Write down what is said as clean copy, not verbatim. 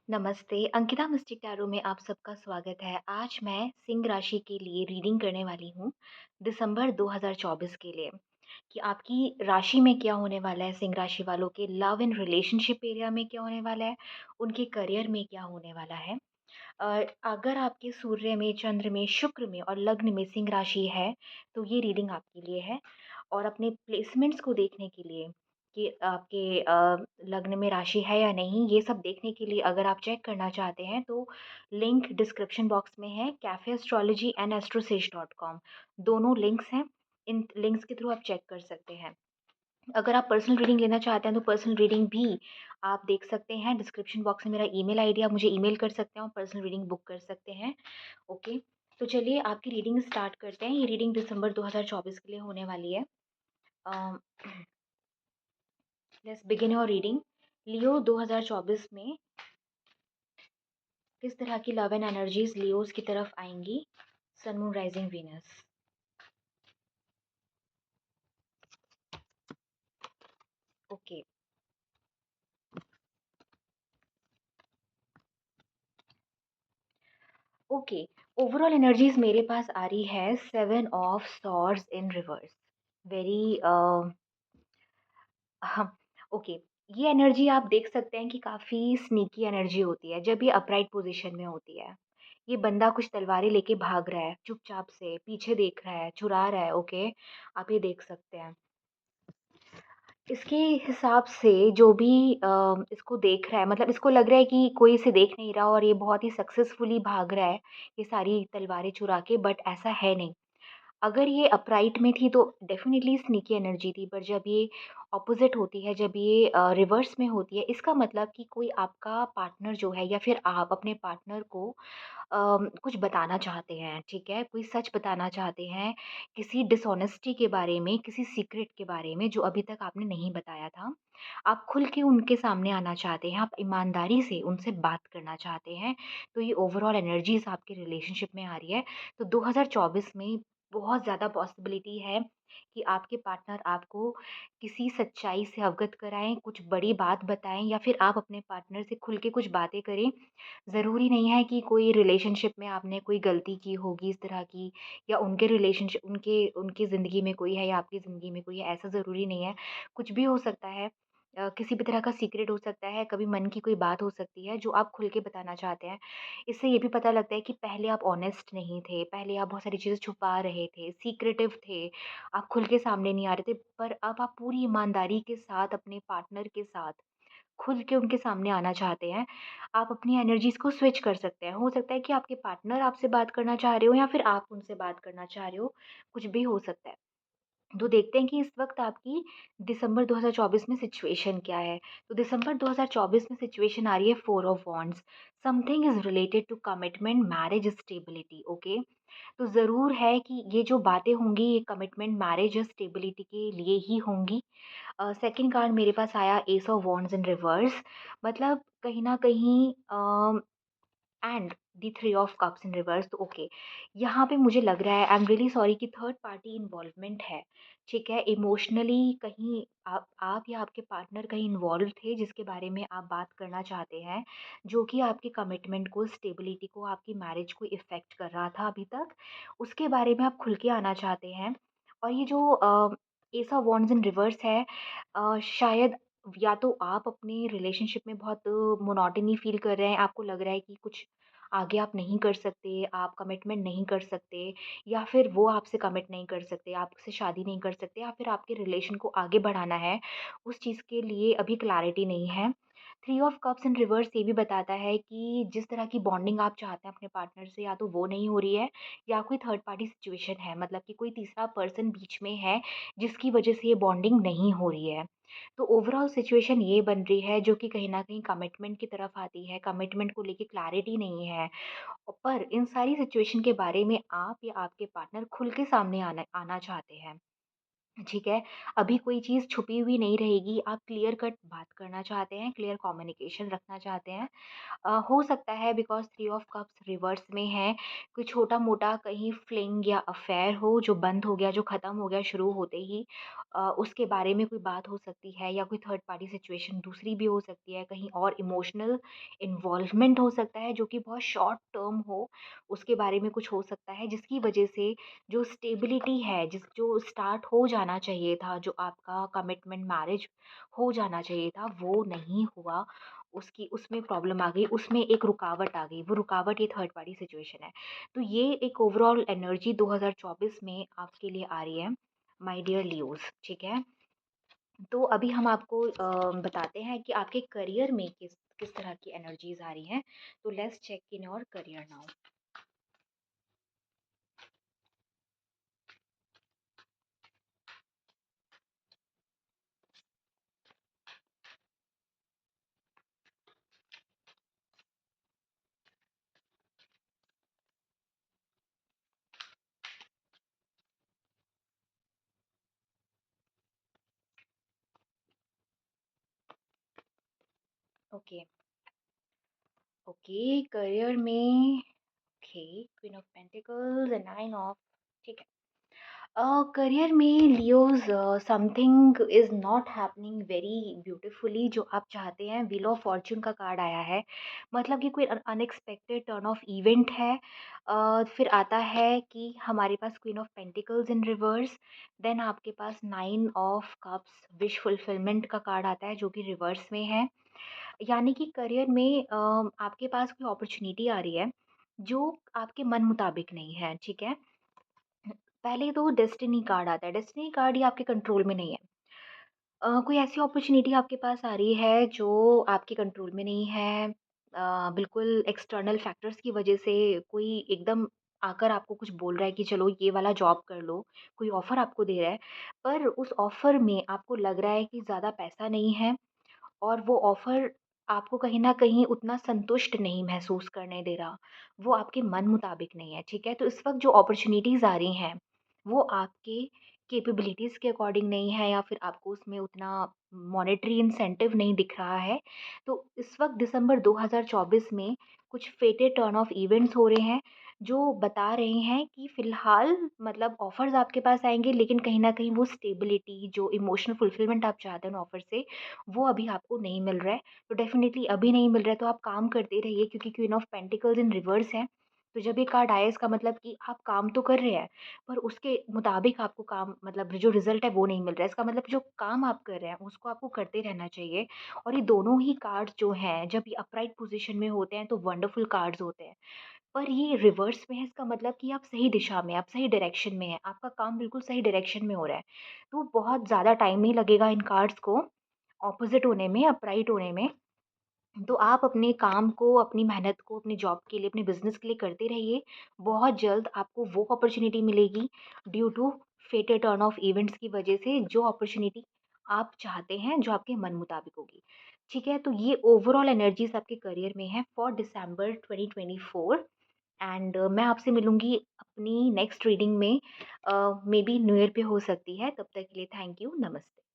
नमस्ते, Ankita mistake tarot में आप सबका स्वागत है। आज मैं सिंह राशि के लिए रीडिंग करने वाली हूँ, दिसंबर 2024 के लिए, कि आपकी राशि में क्या होने वाला है, सिंह राशि वालों के लव एंड रिलेशनशिप एरिया में क्या होने वाला है, उनके करियर में क्या होने वाला है। अगर आपके सूर्य में, चंद्र में, शुक्र में और लग्न में सिंह राशि है, तो ये रीडिंग आपके लिए है। और अपने प्लेसमेंट्स को देखने के लिए कि आपके लग्न में राशि है या नहीं, ये सब देखने के लिए अगर आप चेक करना चाहते हैं, तो लिंक डिस्क्रिप्शन बॉक्स में है, कैफ़े एस्ट्रोलॉजी एंड एस्ट्रोसेज.com। दोनों लिंक्स हैं, इन लिंक्स के थ्रू आप चेक कर सकते हैं। अगर आप पर्सनल रीडिंग लेना चाहते हैं, तो पर्सनल रीडिंग भी आप देख सकते हैं। डिस्क्रिप्शन बॉक्स में मेरा ईमेल आईडी, आप मुझे ईमेल कर सकते हैं और पर्सनल रीडिंग बुक कर सकते हैं। ओके, तो चलिए आपकी रीडिंग स्टार्ट करते हैं। ये रीडिंग दिसंबर 2024 के लिए होने वाली है। Let's begin your reading. Leo 2024 में किस तरह की लव एंड एनर्जीज लियोज की तरफ आएंगी? Sun, moon, rising, Venus. Okay, okay. Overall energies मेरे पास आ रही है, 7 of swords in reverse. Very हाँ, ओके। ये एनर्जी आप देख सकते हैं कि काफ़ी स्नीकी एनर्जी होती है जब ये अपराइट पोजीशन में होती है। ये बंदा कुछ तलवारें लेके भाग रहा है, चुपचाप से पीछे देख रहा है, चुरा रहा है, ओके? आप ये देख सकते हैं। इसके हिसाब से जो भी इसको देख रहा है, मतलब इसको लग रहा है कि कोई इसे देख नहीं रहा और ये बहुत ही सक्सेसफुली भाग रहा है, ये सारी तलवारें चुरा के, बट ऐसा है नहीं। अगर ये अपराइट में थी तो डेफ़िनिटली स्नीकी एनर्जी थी, पर जब ये ऑपोज़िट होती है, जब ये रिवर्स में होती है, इसका मतलब कि कोई आपका पार्टनर जो है या फिर आप अपने पार्टनर को कुछ बताना चाहते हैं, ठीक है? कोई सच बताना चाहते हैं, किसी डिसऑनेस्टी के बारे में, किसी सीक्रेट के बारे में जो अभी तक आपने नहीं बताया था। आप खुल के उनके सामने आना चाहते हैं, आप ईमानदारी से उनसे बात करना चाहते हैं, तो ये ओवरऑल एनर्जीज़ आपके रिलेशनशिप में आ रही है। तो 2024 में बहुत ज़्यादा पॉसिबिलिटी है कि आपके पार्टनर आपको किसी सच्चाई से अवगत कराएँ, कुछ बड़ी बात बताएँ या फिर आप अपने पार्टनर से खुल के कुछ बातें करें। ज़रूरी नहीं है कि कोई रिलेशनशिप में आपने कोई गलती की होगी इस तरह की, या उनके रिलेशनशिप उनके उनकी ज़िंदगी में कोई है या आपकी ज़िंदगी में कोई है, ऐसा ज़रूरी नहीं है। कुछ भी हो सकता है। किसी भी तरह का सीक्रेट हो सकता है, कभी मन की कोई बात हो सकती है जो आप खुल के बताना चाहते हैं। इससे ये भी पता लगता है कि पहले आप ऑनेस्ट नहीं थे, पहले आप बहुत सारी चीज़ें छुपा रहे थे, सीक्रेटिव थे, आप खुल के सामने नहीं आ रहे थे, पर अब आप पूरी ईमानदारी के साथ अपने पार्टनर के साथ खुल के उनके सामने आना चाहते हैं। आप अपनी एनर्जीज़ को स्विच कर सकते हैं। हो सकता है कि आपके पार्टनर आपसे बात करना चाह रहे हो या फिर आप उनसे बात करना चाह रहे हो, कुछ भी हो सकता है। तो देखते हैं कि इस वक़्त आपकी दिसंबर 2024 में सिचुएशन क्या है। तो दिसंबर 2024 में सिचुएशन आ रही है 4 of wands. Something is related to commitment, marriage, stability, okay? तो ज़रूर है कि ये जो बातें होंगी, ये कमिटमेंट, मैरिज और स्टेबिलिटी के लिए ही होंगी। सेकंड कार्ड मेरे पास आया, S of wands in reverse. मतलब कहीं न कहीं and the three of cups in reverse, तो ओके, यहाँ पे मुझे लग रहा है, आई एम रियली सॉरी, कि थर्ड पार्टी इन्वॉल्वमेंट है, ठीक है? इमोशनली कहीं आप या आपके पार्टनर कहीं इन्वॉल्व थे जिसके बारे में आप बात करना चाहते हैं, जो कि आपकी कमिटमेंट को, स्टेबिलिटी को, आपकी मैरिज को इफ़ेक्ट कर रहा था अभी तक, उसके बारे में आप खुल के आना चाहते हैं। और ये जो S of wands in reverse है, शायद या तो आप अपने रिलेशनशिप में बहुत मोनोटनी फ़ील कर रहे हैं, आपको लग रहा है कि कुछ आगे आप नहीं कर सकते, आप कमिटमेंट नहीं कर सकते, या फिर वो आपसे कमिट नहीं कर सकते, आपसे शादी नहीं कर सकते, या फिर आपके रिलेशन को आगे बढ़ाना है, उस चीज़ के लिए अभी क्लैरिटी नहीं है। Three of cups in reverse ये भी बताता है कि जिस तरह की बॉन्डिंग आप चाहते हैं अपने पार्टनर से, या तो वो नहीं हो रही है, या कोई थर्ड पार्टी सिचुएशन है, मतलब कि कोई तीसरा पर्सन बीच में है, जिसकी वजह से ये बॉन्डिंग नहीं हो रही है। तो ओवरऑल सिचुएशन ये बन रही है, जो कि कहीं न कहीं कमिटमेंट की तरफ आती है, कमिटमेंट को लेके क्लैरिटी नहीं है। पर इन सारी सिचुएशन के बारे में आप या आपके पार्टनर खुल के सामने आना आना चाहते हैं। ठीक है? अभी कोई चीज़ छुपी हुई नहीं रहेगी, आप क्लियर कट बात करना चाहते हैं, क्लियर कम्युनिकेशन रखना चाहते हैं। हो सकता है because three of cups reverse में है, कोई छोटा-मोटा कहीं फ्लिंग या अफ़ेयर हो जो बंद हो गया, जो ख़त्म हो गया शुरू होते ही। उसके बारे में कोई बात हो सकती है या कोई थर्ड पार्टी सिचुएशन दूसरी भी हो सकती है, कहीं और इमोशनल इन्वॉल्वमेंट हो सकता है जो कि बहुत शॉर्ट टर्म हो, उसके बारे में कुछ हो सकता है जिसकी वजह से जो स्टेबिलिटी है, जो स्टार्ट हो जाना चाहिए था, जो आपका कमिटमेंट मैरिज हो जाना चाहिए था, वो नहीं हुआ। उसकी उसमें प्रॉब्लम आ गई, उसमें एक रुकावट आ गई, वो रुकावट ये थर्ड पार्टी सिचुएशन है। तो ये एक ओवरऑल एनर्जी 2024 में आपके लिए आ रही है, माय डियर लियोज़, ठीक है? तो अभी हम आपको बताते हैं कि आपके करियर में किस किस तरह की एनर्जीज़ आ रही हैं। तो let's check in your career now. Okay, okay, career में okay, queen of pentacles and nine of ठीक है। करियर में Leos something is not happening very beautifully जो आप चाहते हैं, व्हील ऑफ फॉर्च्यून का कार्ड आया है। मतलब कि कोई अनएक्सपेक्टेड टर्न ऑफ इवेंट है। फिर आता है कि हमारे पास queen of pentacles in reverse, then आपके पास nine of cups wish fulfilment का कार्ड आता है जो कि रिवर्स में है। यानी कि करियर में आपके पास कोई अपॉर्च्युनिटी आ रही है, जो आपके मन मुताबिक नहीं है, ठीक है? पहले तो डेस्टिनी कार्ड आता है, डेस्टिनी कार्ड ये आपके कंट्रोल में नहीं है। कोई ऐसी अपॉर्च्युनिटी आपके पास आ रही है जो आपके कंट्रोल में नहीं है। बिल्कुल एक्सटर्नल फैक्टर्स की वजह से कोई एकदम आकर आपको कुछ बोल रहा है कि चलो ये वाला जॉब कर लो, कोई ऑफ़र आपको दे रहा है, पर उस ऑफ़र में आपको लग रहा है कि ज़्यादा पैसा नहीं है और वो ऑफ़र आपको कहीं न कहीं उतना संतुष्ट नहीं महसूस करने दे रहा, वो आपके मन मुताबिक नहीं है, ठीक है? तो इस वक़्त जो अपॉर्च्युनिटीज़ आ रही हैं, वो आपके कैपेबिलिटीज़ के अकॉर्डिंग नहीं है या फिर आपको उसमें उतना मॉनेटरी इंसेंटिव नहीं दिख रहा है। तो इस वक़्त दिसंबर 2024 में कुछ फेटेड टर्न ऑफ इवेंट्स हो रहे हैं, जो बता रहे हैं कि फ़िलहाल मतलब ऑफ़र्स आपके पास आएँगे लेकिन कहीं न कहीं वो स्टेबिलिटी, जो इमोशनल फुलफिलमेंट आप चाहते हैं उन ऑफ़र से, वो अभी आपको नहीं मिल रहा है। तो डेफ़िनिटली अभी नहीं मिल रहा है तो आप काम करते रहिए क्योंकि queen of pentacles in reverse है। तो जब ये कार्ड आया इसका मतलब कि आप काम तो कर रहे हैं, पर उसके मुताबिक आपको काम मतलब जो रिज़ल्ट है वो नहीं मिल रहा है। इसका मतलब जो काम आप कर रहे हैं उसको आपको करते रहना चाहिए। और ये दोनों ही कार्ड्स जो हैं जब ये अपराइट पोज़ीशन में होते हैं तो वंडरफुल कार्ड्स होते हैं। पर ये रिवर्स में है इसका मतलब कि आप सही दिशा में, आप सही डायरेक्शन में हैं, आपका काम बिल्कुल सही डायरेक्शन में हो रहा है। तो बहुत ज़्यादा टाइम नहीं लगेगा इन कार्ड्स को ऑपोज़िट होने में, अपराइट होने में। तो आप अपने काम को, अपनी मेहनत को, अपने जॉब के लिए, अपने बिज़नेस के लिए करते रहिए। बहुत जल्द आपको वो अपॉर्च्युनिटी मिलेगी due to fated turn of events की वजह से जो अपॉर्च्युनिटी आप चाहते हैं, जो आपके मन मुताबिक होगी। ठीक है? तो ये ओवरऑल एनर्जीज़ आपके करियर में है फॉर दिसंबर 2024 एंड मैं आपसे मिलूँगी अपनी नेक्स्ट रीडिंग में मेबी न्यू ईयर पे हो सकती है। तब तक के लिए थैंक यू, नमस्ते।